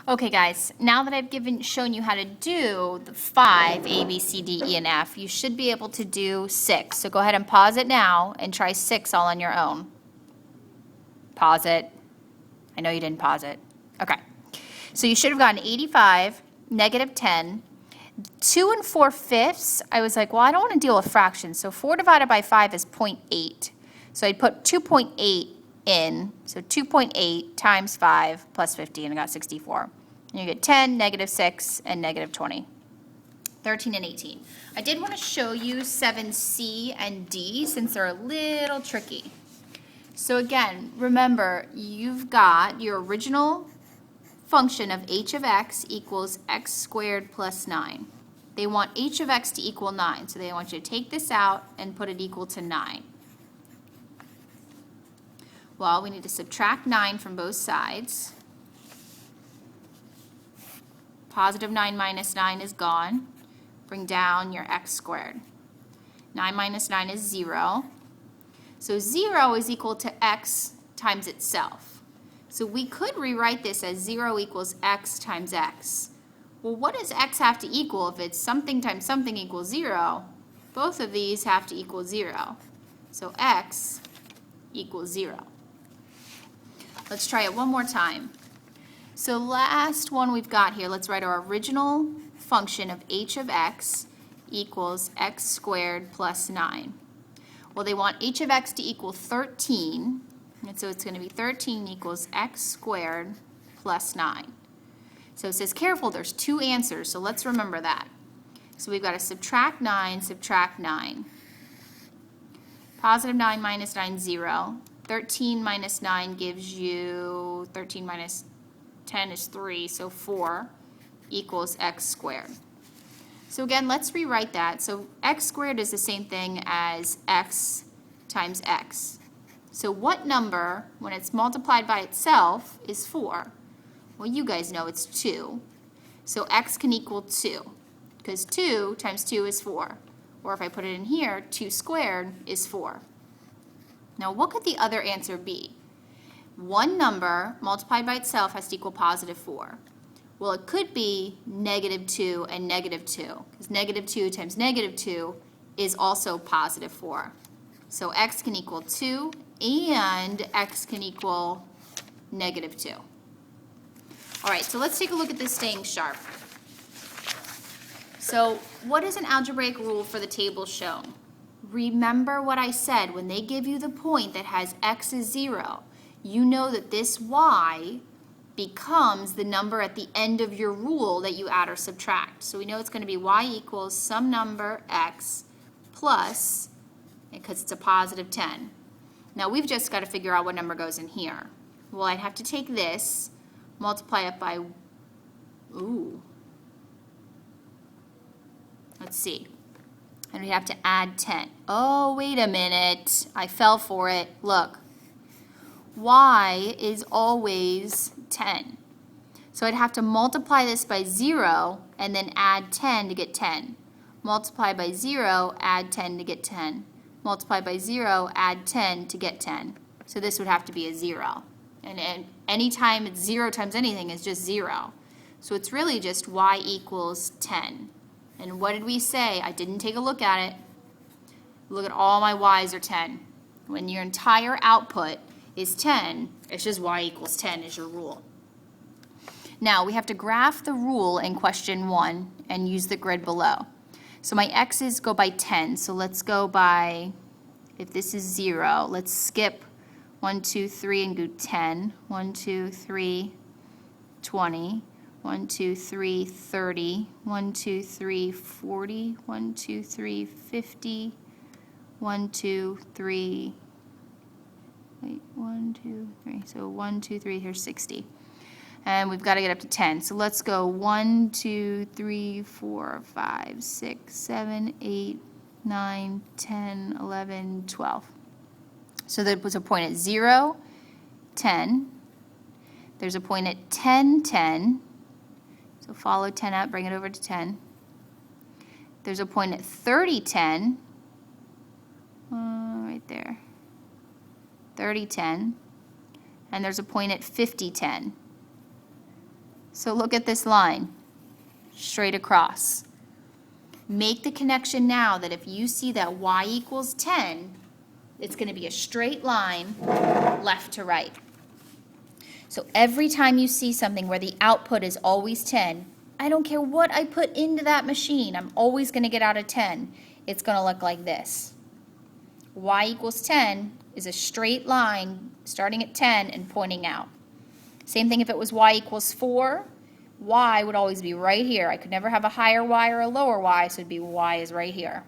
Okay guys, now that I've shown you how to do the 5, A, B, C, D, E, and F, you should be able to do 6. So go ahead and pause it now and try 6 all on your own. Pause it. I know you didn't pause it. Okay. So you should have gotten 85, negative 10, 2 and 4/5. I was like, well, I don't want to deal with fractions. So 4 divided by 5 is 0.8. So I'd put 2.8 in. So 2.8 times 5 plus 50, and I got 64. And you get 10, negative 6, and negative 20. 13 and 18. I did want to show you 7C and D since they're a little tricky. So again, remember, you've got your original function of h of x equals x squared plus 9. They want h of x to equal 9, so they want you to take this out and put it equal to 9. Well, we need to subtract 9 from both sides. Positive 9 minus 9 is gone. Bring down your x squared. 9 minus 9 is 0. So 0 is equal to x times itself. So we could rewrite this as 0 equals x times x. Well, what does x have to equal if it's something times something equals 0? Both of these have to equal 0. So x equals 0. Let's try it one more time. So last one we've got here, let's write our original function of h of x equals x squared plus 9. Well, they want h of x to equal 13, and so it's going to be 13 equals x squared plus 9. So it says, careful, there's 2 answers, so let's remember that. So we've got to subtract 9, subtract 9. Positive 9 minus 9, 0. 13 minus 9 gives you, 13 minus 10 is 3, so 4 equals x squared. So again, let's rewrite that. So x squared is the same thing as x times x. So what number, when it's multiplied by itself, is 4? Well, you guys know it's 2. So x can equal 2, because 2 times 2 is 4. Or if I put it in here, 2 squared is 4. Now, what could the other answer be? One number multiplied by itself has to equal positive 4. Well, it could be negative 2 and negative 2, because negative 2 times negative 2 is also positive 4. So x can equal 2 and x can equal negative 2. All right, so let's take a look at this staying sharp. So what is an algebraic rule for the table shown? Remember what I said, when they give you the point that has x is 0, you know that this y becomes the number at the end of your rule that you add or subtract. So we know it's going to be y equals some number x plus, because it's a positive 10. Now we've just got to figure out what number goes in here. Well, I'd have to take this, multiply it by, let's see. And we have to add 10. Oh, wait a minute. I fell for it. Look. Y is always 10. So I'd have to multiply this by 0 and then add 10 to get 10. Multiply by 0, add 10 to get 10. Multiply by 0, add 10 to get 10. So this would have to be a 0. And anytime it's 0 times anything, it's just 0. So it's really just y equals 10. And what did we say? I didn't take a look at it. Look at all my y's are 10. When your entire output is 10, it's just y equals 10 is your rule. Now we have to graph the rule in question 1 and use the grid below. So my x's go by 10, so let's go by, if this is 0, let's skip 1, 2, 3 and go 10. 1, 2, 3, 20. 1, 2, 3, 30. 1, 2, 3, 40. 1, 2, 3, 50. 1, 2, 3, wait, 1, 2, 3. So 1, 2, 3, here's 60. And we've got to get up to 10. So let's go 1, 2, 3, 4, 5, 6, 7, 8, 9, 10, 11, 12. So there was a point at 0, 10. There's a point at 10, 10. So follow 10 up, bring it over to 10. There's a point at 30, 10. Right there. 30, 10. And there's a point at 50, 10. So look at this line, straight across. Make the connection now that if you see that y equals 10, it's going to be a straight line left to right. So every time you see something where the output is always 10, I don't care what I put into that machine, I'm always going to get out a 10. It's going to look like this. Y equals 10 is a straight line starting at 10 and pointing out. Same thing if it was y equals 4. Y would always be right here. I could never have a higher y or a lower y, so it'd be y is right here.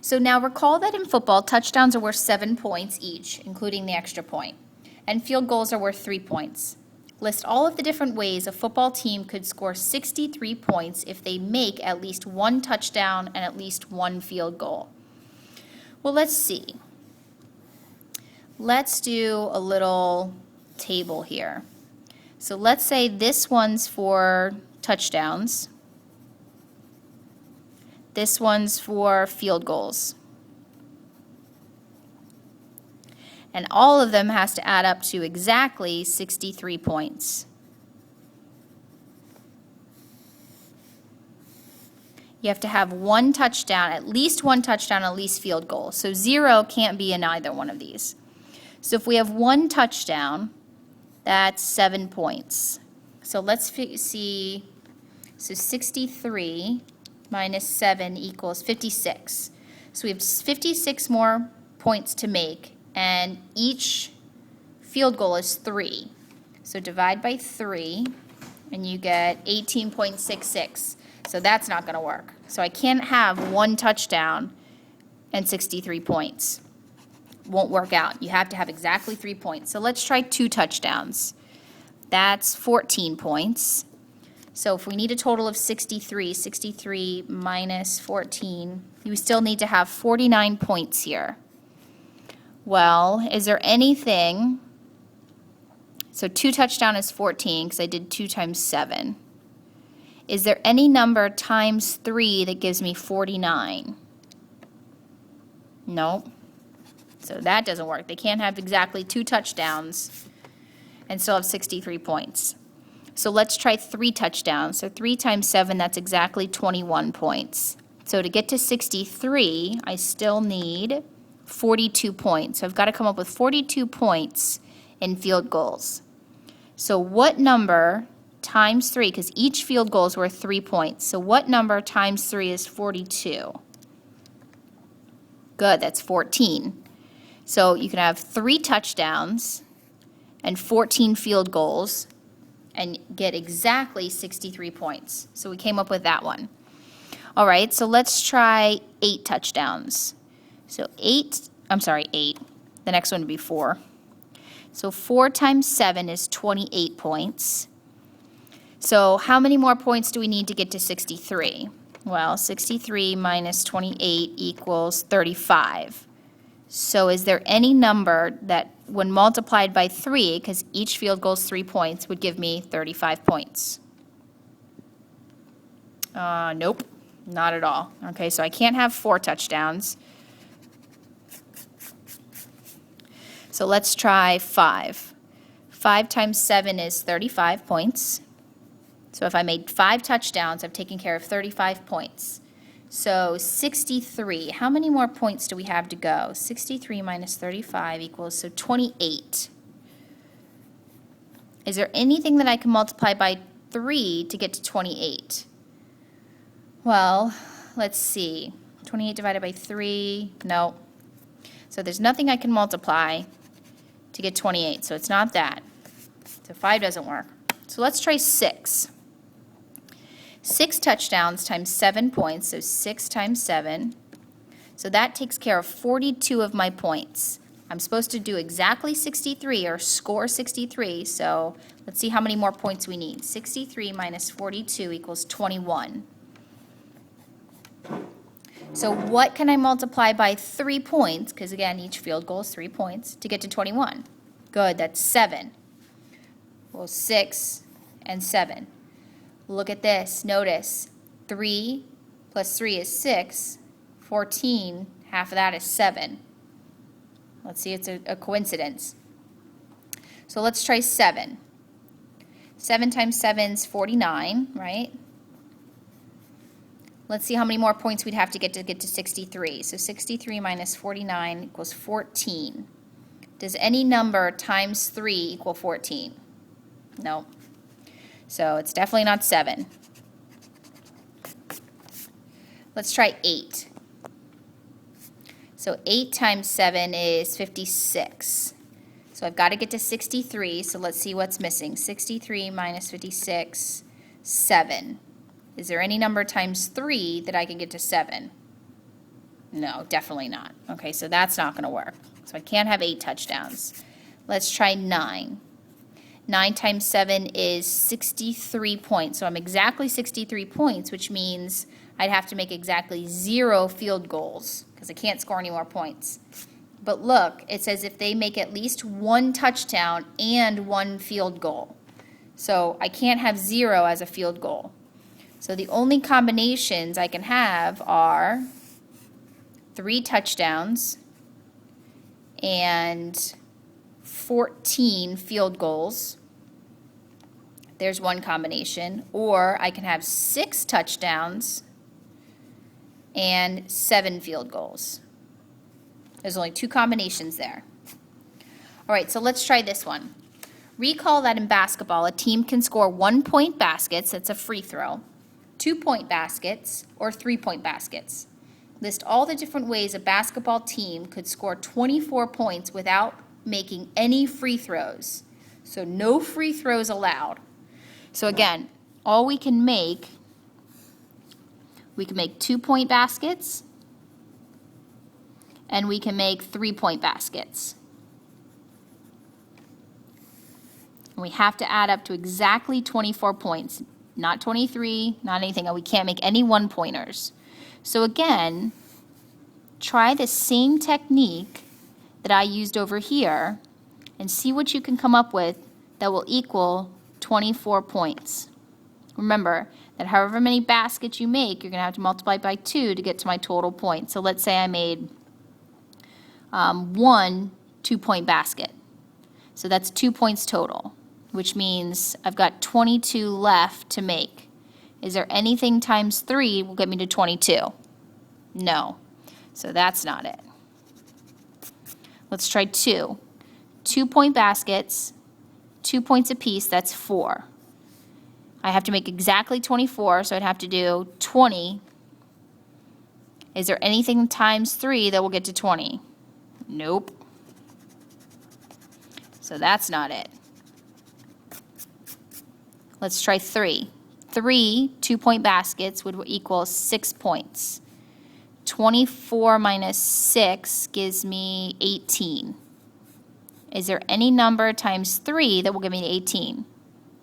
So now recall that in football, touchdowns are worth 7 points each, including the extra point, and field goals are worth 3 points. List all of the different ways a football team could score 63 points if they make at least 1 touchdown and at least 1 field goal. Well, let's see. Let's do a little table here. So let's say this one's for touchdowns. This one's for field goals. And all of them has to add up to exactly 63 points. You have to have 1 touchdown, at least 1 touchdown, at least field goal. So 0 can't be in either one of these. So if we have 1 touchdown, that's 7 points. So let's see, so 63 minus 7 equals 56. So we have 56 more points to make, and each field goal is 3. So divide by 3, and you get 18.66. So that's not going to work. So I can't have 1 touchdown and 63 points. Won't work out. You have to have exactly 3 points. So let's try 2 touchdowns. That's 14 points. So if we need a total of 63 minus 14, you still need to have 49 points here. Well, is there anything, so 2 touchdown is 14 because I did 2 times 7. Is there any number times 3 that gives me 49? Nope. So that doesn't work. They can't have exactly 2 touchdowns and still have 63 points. So let's try 3 touchdowns. So 3 times 7, that's exactly 21 points. So to get to 63, I still need 42 points. So I've got to come up with 42 points in field goals. So what number times 3, because each field goal is worth 3 points. So what number times 3 is 42? Good, that's 14. So you can have 3 touchdowns and 14 field goals and get exactly 63 points. So we came up with that one. All right, so let's try 8 touchdowns. So 8. The next one would be 4. So 4 times 7 is 28 points. So how many more points do we need to get to 63? Well, 63 minus 28 equals 35. So is there any number that when multiplied by 3, because each field goal is 3 points, would give me 35 points? Nope, not at all. Okay, so I can't have 4 touchdowns. So let's try 5. 5 times 7 is 35 points. So if I made 5 touchdowns, I've taken care of 35 points. So 63, how many more points do we have to go? 63 minus 35 equals, so 28. Is there anything that I can multiply by 3 to get to 28? Well, let's see. 28 divided by 3, no. So there's nothing I can multiply to get 28, so it's not that. So 5 doesn't work. So let's try 6. 6 touchdowns times 7 points, so 6 times 7. So that takes care of 42 of my points. I'm supposed to do exactly 63 or score 63, so let's see how many more points we need. 63 minus 42 equals 21. So what can I multiply by 3 points, because again, each field goal is 3 points, to get to 21? Good, that's 7. Well, 6 and 7. Look at this. Notice 3 plus 3 is 6. 14, half of that is 7. Let's see, it's a coincidence. So let's try 7. 7 times 7 is 49, right? Let's see how many more points we'd have to get to 63. So 63 minus 49 equals 14. Does any number times 3 equal 14? No. So it's definitely not 7. Let's try 8. So 8 times 7 is 56. So I've got to get to 63, so let's see what's missing. 63 minus 56, 7. Is there any number times 3 that I can get to 7? No, definitely not. Okay, so that's not going to work. So I can't have 8 touchdowns. Let's try 9. 9 times 7 is 63 points. So I'm exactly 63 points, which means I'd have to make exactly 0 field goals because I can't score any more points. But look, it says if they make at least 1 touchdown and 1 field goal. So I can't have 0 as a field goal. So the only combinations I can have are 3 touchdowns and 14 field goals. There's one combination. Or I can have 6 touchdowns and 7 field goals. There's only 2 combinations there. All right, so let's try this one. Recall that in basketball, a team can score 1-point baskets, that's a free throw, 2-point baskets, or 3-point baskets. List all the different ways a basketball team could score 24 points without making any free throws. So no free throws allowed. So again, all we can make 2-point baskets, and we can make 3-point baskets. And we have to add up to exactly 24 points, not 23, not anything, and we can't make any 1-pointers. So again, try the same technique that I used over here and see what you can come up with that will equal 24 points. Remember that however many baskets you make, you're going to have to multiply by 2 to get to my total points. So let's say I made 1 2-point basket. So that's 2 points total, which means I've got 22 left to make. Is there anything times 3 will get me to 22? No. So that's not it. Let's try 2. 2-point baskets, 2 points apiece, that's 4. I have to make exactly 24, so I'd have to do 20. Is there anything times 3 that will get to 20? Nope. So that's not it. Let's try 3. 3 2-point baskets would equal 6 points. 24 minus 6 gives me 18. Is there any number times 3 that will give me 18?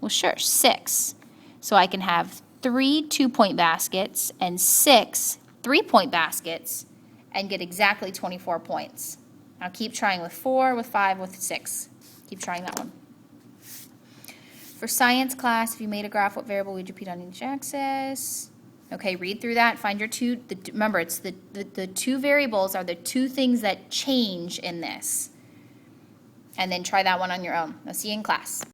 Well, sure, 6. So I can have 3 2-point baskets and 6 3-point baskets and get exactly 24 points. Now keep trying with 4, with 5, with 6. Keep trying that one. For science class, if you made a graph, what variable would you repeat on each axis? Okay, read through that. Find your remember, it's the 2 variables are the 2 things that change in this. And then try that one on your own. I'll see you in class.